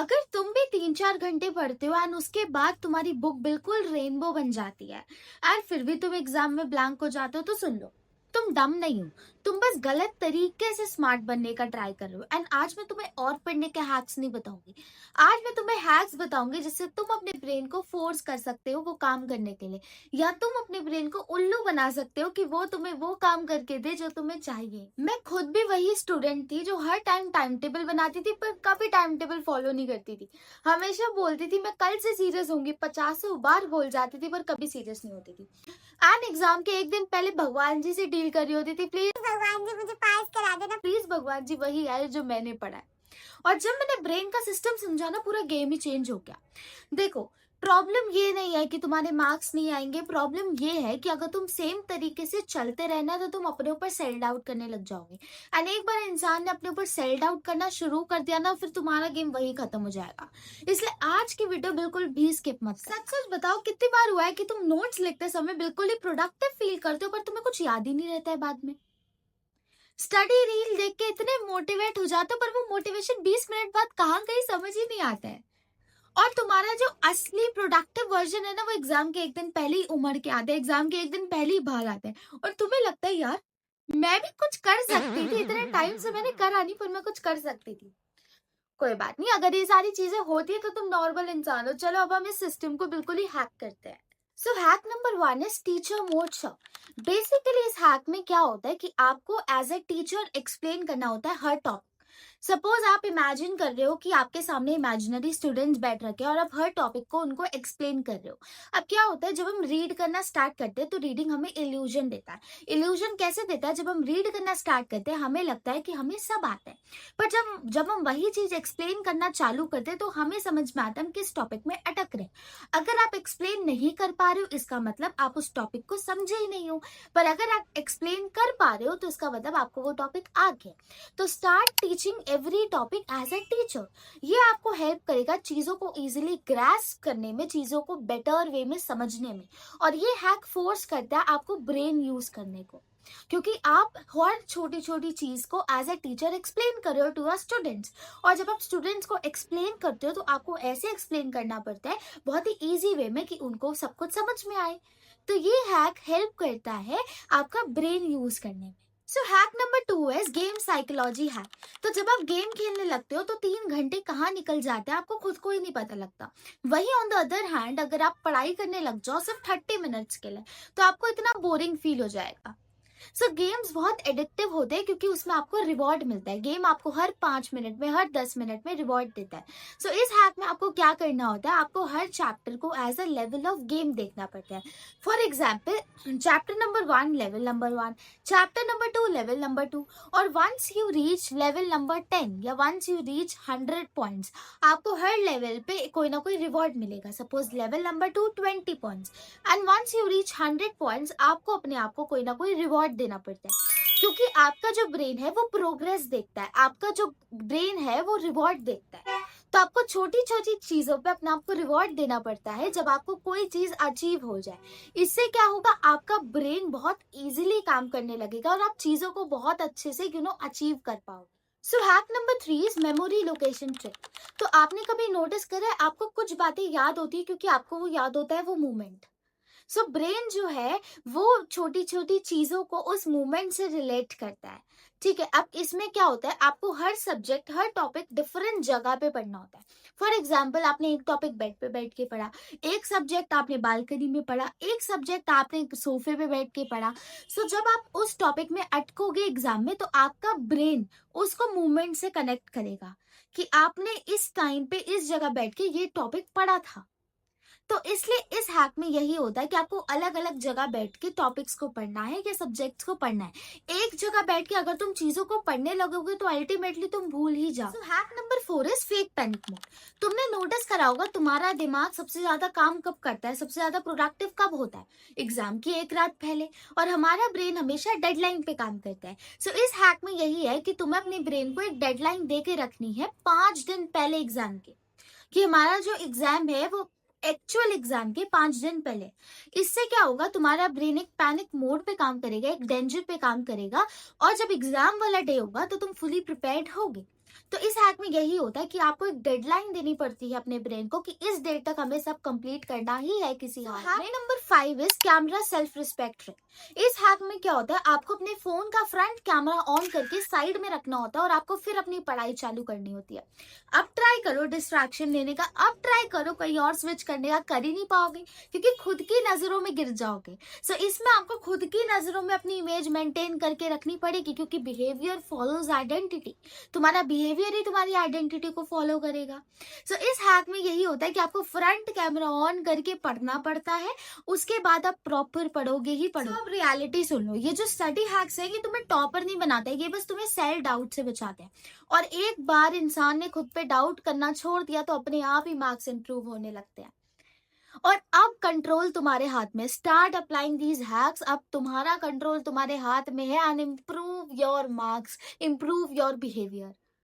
अगर तुम भी 3-4 घंटे पढ़ते हो एंड उसके बाद तुम्हारी बुक बिल्कुल रेनबो बन जाती है एंड फिर भी तुम एग्जाम में ब्लैंक हो जाते हो, तो सुन लो, तुम डम नहीं हो। तुम बस गलत तरीके से स्मार्ट बनने का ट्राई कर रहे हो। एंड आज मैं तुम्हें और पढ़ने के हैक्स नहीं बताऊंगी। आज मैं तुम्हें हैक्स बताऊंगी जिससे तुम अपने ब्रेन को फोर्स कर सकते हो वो काम करने के लिए, या तुम अपने ब्रेन को उल्लू बना सकते हो कि वो तुम्हें वो काम करके दे जो तुम्हें चाहिए। मैं खुद भी वही स्टूडेंट थी जो हर टाइम टेबल बनाती थी पर कभी टाइम टेबल फॉलो नहीं करती थी। हमेशा बोलती थी मैं कल से सीरियस होंगी, 50 बार बोल जाती थी पर कभी सीरियस नहीं होती थी। एंड एग्जाम के एक दिन पहले भगवान जी से डील कर रही होती थी, प्लीज भगवान जी मुझे पास करा देना, प्लीज भगवान जी वही है जो मैंने पढ़ा है। और जब मैंने ब्रेन का सिस्टम समझा ना, पूरा गेम ही चेंज हो गया। देखो, प्रॉब्लम ये नहीं है कि तुम्हारे मार्क्स नहीं आएंगे, प्रॉब्लम ये है कि अगर तुम सेम तरीके से चलते रहना तो तुम अपने ऊपर सेल्फ डाउट करने लग जाओगे। एंड एक बार इंसान ने अपने ऊपर सेल्फ डाउट करना शुरू कर दिया ना, फिर तुम्हारा गेम वही खत्म हो जाएगा। इसलिए आज की वीडियो बिल्कुल भी स्किप मत करो। सच सच बताओ, कितनी बार हुआ है कि तुम नोट्स लिखते समय बिल्कुल ही प्रोडक्टिव फील करते हो पर तुम्हें कुछ याद ही नहीं रहता है बाद में। स्टडी रील देख के इतने मोटिवेट हो जाते हो पर वो मोटिवेशन 20 मिनट बाद कहाँ गई समझ ही नहीं आता है। और तुम्हारा जो असली प्रोडक्टिव वर्जन है ना, वो एग्जाम के एक दिन पहले ही उमड़ के आता है, एग्जाम के एक दिन पहले ही बाहर आता है। और तुम्हें लगता है यार मैं भी कुछ कर सकती थी, इतने टाइम से मैंने करा नहीं पर मैं कुछ कर सकती थी। कोई बात नहीं, अगर ये सारी चीजें होती है तो तुम नॉर्मल इंसान हो। चलो अब हम इस सिस्टम को बिल्कुल ही हैक करते हैं। So hack number 1 is teacher mode show. Basically इस हैक में क्या होता है कि आपको एज ए टीचर एक्सप्लेन करना होता है हर टॉपिक। सपोज आप इमेजिन कर रहे हो कि आपके सामने इमेजिनरी स्टूडेंट्स बैठ रखे हैं और आप हर टॉपिक को उनको एक्सप्लेन कर रहे हो। अब क्या होता है, जब हम रीड करना स्टार्ट करते हैं तो रीडिंग हमें इल्यूजन देता है। इल्यूजन कैसे देता है, जब हम रीड करना स्टार्ट करते हैं हमें लगता है कि हमें सब आता है, पर जब जब हम वही चीज एक्सप्लेन करना चालू करते हैं तो हमें समझ में आता है हम किस टॉपिक में अटक रहे हैं। अगर आप एक्सप्लेन नहीं कर पा रहे हो इसका मतलब आप उस टॉपिक को समझे ही नहीं हो, पर अगर आप एक्सप्लेन कर पा रहे हो तो इसका मतलब आपको वो टॉपिक आ गया। तो start teaching every topic as a teacher. ये आपको हेल्प करेगा चीजों को इजीली ग्रास्प करने में, चीजों को बेटर वे में समझने में। और ये हैक फोर्स करता है आपको ब्रेन यूज करने को, क्योंकि आप हर छोटी छोटी चीज को एज ए टीचर एक्सप्लेन कर रहे हो टू आर स्टूडेंट्स। और जब आप स्टूडेंट्स को एक्सप्लेन करते हो तो आपको ऐसे एक्सप्लेन करना पड़ता है बहुत ही इजी वे में कि उनको सब कुछ समझ में आए। तो ये हैक हेल्प करता है आपका ब्रेन यूज करने में। सो हैक नंबर 2 है गेम साइकोलॉजी हैक। तो जब आप गेम खेलने लगते हो तो 3 घंटे कहाँ निकल जाते हैं आपको खुद को ही नहीं पता लगता। वही ऑन द अदर हैंड अगर आप पढ़ाई करने लग जाओ सिर्फ 30 मिनट्स के लिए तो आपको इतना बोरिंग फील हो जाएगा। सो गेम्स बहुत एडिक्टिव होते हैं क्योंकि उसमें आपको रिवॉर्ड मिलता है। गेम आपको हर 5 मिनट में, हर 10 मिनट में रिवॉर्ड देता है। सो इस हैक में आपको क्या करना होता है, आपको हर चैप्टर को as a level of game देखना पड़ता है। For example, chapter number 1 level number 1, chapter number 2 level number 2, और once you reach level number 10 या वंस यू रीच 100 पॉइंट्स, आपको हर लेवल पे कोई ना कोई रिवॉर्ड मिलेगा। Suppose level number 2 20 points, and once you reach 100 points आपको अपने आप को कोई ना कोई रिवॉर्ड देना पड़ता है। क्योंकि आपका जो ब्रेन है वो प्रोग्रेस देखता है, आपका जो ब्रेन है वो रिवॉर्ड देखता है। तो आपको छोटी छोटी चीजों पे अपने आप को रिवॉर्ड देना पड़ता है जब आपको कोई चीज अचीव हो जाए। इससे क्या होगा, आपका ब्रेन बहुत इजीली काम करने लगेगा और आप चीजों को बहुत अच्छे से अचीव कर पाओगे। So hack number 3 is memory location trick. तो आपने कभी नोटिस करा है आपको कुछ बातें याद होती है क्योंकि आपको वो याद होता है वो मोमेंट। सो ब्रेन जो है वो छोटी छोटी चीजों को उस मूवमेंट से रिलेट करता है। ठीक है, अब इसमें क्या होता है, आपको हर सब्जेक्ट, हर टॉपिक डिफरेंट जगह पे पढ़ना होता है। फॉर एग्जाम्पल, आपने एक टॉपिक बेड पे बैठ के पढ़ा, एक सब्जेक्ट आपने बालकनी में पढ़ा, एक सब्जेक्ट आपने सोफे पे बैठ के पढ़ा। सो जब आप उस टॉपिक में अटकोगे एग्जाम में तो आपका ब्रेन उसको मूवमेंट से कनेक्ट करेगा कि आपने इस टाइम पे इस जगह बैठ के ये टॉपिक पढ़ा था। तो इसलिए इस हैक में यही होता है कि आपको अलग अलग जगह बैठ के टॉपिक्स को पढ़ना है या सब्जेक्ट्स को पढ़ना है। एक जगह बैठ के अगर तुम चीजों को पढ़ने लगोगे तो अल्टीमेटली तुम भूल ही जाओ। Hack number 4 is fake panic mode. तुमने नोटिस करा होगा तुम्हारा दिमाग सबसे ज्यादा काम कब करता है, सबसे ज्यादा प्रोडक्टिव कब होता है, एग्जाम की एक रात पहले। और हमारा ब्रेन हमेशा डेडलाइन पे काम करता है। सो इस हैक में यही है कि तुम्हें अपने ब्रेन को एक डेडलाइन दे के रखनी है 5 दिन पहले एग्जाम के, कि हमारा जो एग्जाम है वो एक्चुअल एग्जाम के 5 दिन पहले। इससे क्या होगा, तुम्हारा ब्रेन एक पैनिक मोड पे काम करेगा, एक डेंजर पे काम करेगा, और जब एग्जाम वाला डे होगा तो तुम फुली प्रिपेयर्ड होगे। तो इस हैक में यही होता है कि आपको एक डेडलाइन देनी पड़ती है अपने ब्रेन को कि इस डेट तक हमें सब कंप्लीट करना ही है किसी हाल में। Hack number 5 is camera self respect trick. इस हैक में क्या होता है, आपको अपने फोन का फ्रंट कैमरा ऑन करके साइड में रखना होता है और आपको फिर अपनी पढ़ाई चालू करनी होती है। अब ट्राई करो डिस्ट्रैक्शन लेने का, अब ट्राई करो कहीं और स्विच करने का, कर ही नहीं पाओगे क्योंकि खुद की नजरों में गिर जाओगे। सो इसमें आपको खुद की नजरों में अपनी इमेज मेंटेन करके रखनी पड़ेगी क्योंकि बिहेवियर फॉलोज आइडेंटिटी। तुम्हारा बिहेवियर ही तुम्हारी आइडेंटिटी को फॉलो करेगा। सो इस हैक में यही होता है कि आपको फ्रंट कैमरा ऑन करके पढ़ना पड़ता है, उसके बाद आप प्रॉपर पढ़ोगे ही पढ़ो। अब रियलिटी सुन लो, ये जो स्टडी हैक्स है ये तुम्हें टॉपर नहीं बनाते, ये बस तुम्हें सेल्फ डाउट से बचाते हैं। और एक बार इंसान ने खुद पे डाउट करना छोड़ दिया तो अपने आप ही मार्क्स इंप्रूव होने लगते हैं। और अब कंट्रोल तुम्हारे हाथ में, स्टार्ट अप्लाइंग दीज हैक्स। अब तुम्हारा कंट्रोल तुम्हारे हाथ में है and improve your marks, improve your behaviour.